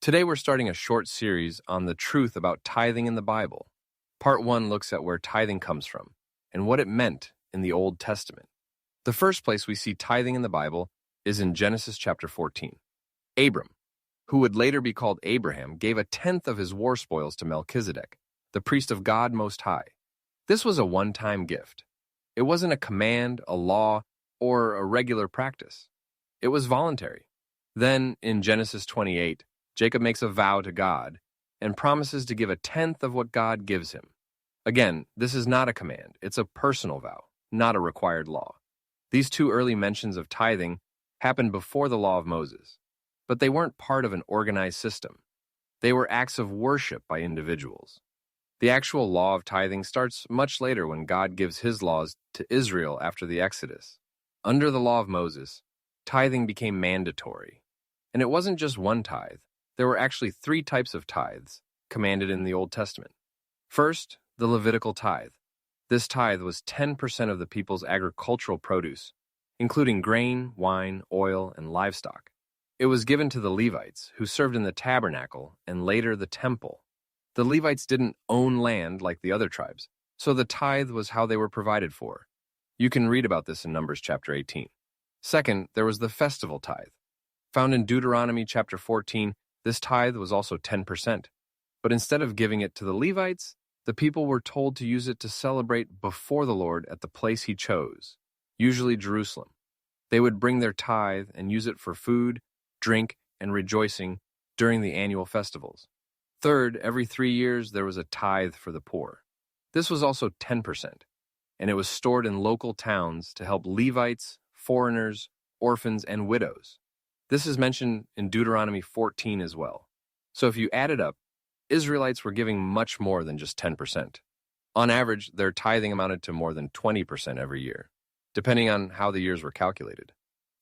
Today we're starting a short series on the truth about tithing in the Bible. Part 1 looks at where tithing comes from and what it meant in the Old Testament. The first place we see tithing in the Bible is in Genesis chapter 14. Abram, who would later be called Abraham, gave a tenth of his war spoils to Melchizedek, the priest of God Most High. This was a one-time gift. It wasn't a command, a law, or a regular practice. It was voluntary. Then, in Genesis 28, Jacob makes a vow to God and promises to give a tenth of what God gives him. Again, this is not a command. It's a personal vow, not a required law. These two early mentions of tithing happened before the law of Moses, but they weren't part of an organized system. They were acts of worship by individuals. The actual law of tithing starts much later when God gives his laws to Israel after the Exodus. Under the law of Moses, tithing became mandatory. And it wasn't just one tithe. There were actually 3 types of tithes commanded in the Old Testament. First, the Levitical tithe. This tithe was 10% of the people's agricultural produce, including grain, wine, oil, and livestock. It was given to the Levites, who served in the tabernacle and later the temple. The Levites didn't own land like the other tribes, so the tithe was how they were provided for. You can read about this in Numbers chapter 18. Second, there was the festival tithe. Found in Deuteronomy chapter 14, this tithe was also 10%. But instead of giving it to the Levites, the people were told to use it to celebrate before the Lord at the place he chose, usually Jerusalem. They would bring their tithe and use it for food, drink, and rejoicing during the annual festivals. Third, every 3 years there was a tithe for the poor. This was also 10%, and it was stored in local towns to help Levites, foreigners, orphans, and widows. This is mentioned in Deuteronomy 14 as well. So if you add it up, Israelites were giving much more than just 10%. On average, their tithing amounted to more than 20% every year, depending on how the years were calculated.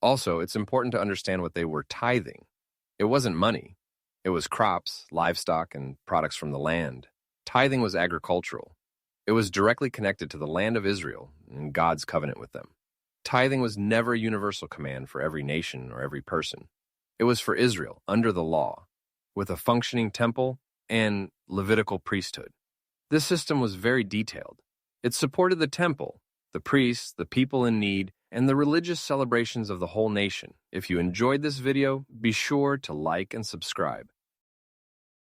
Also, it's important to understand what they were tithing. It wasn't money. It was crops, livestock, and products from the land. Tithing was agricultural. It was directly connected to the land of Israel and God's covenant with them. Tithing was never a universal command for every nation or every person. It was for Israel, under the law, with a functioning temple and Levitical priesthood. This system was very detailed. It supported the temple, the priests, the people in need, and the religious celebrations of the whole nation. If you enjoyed this video, be sure to like and subscribe.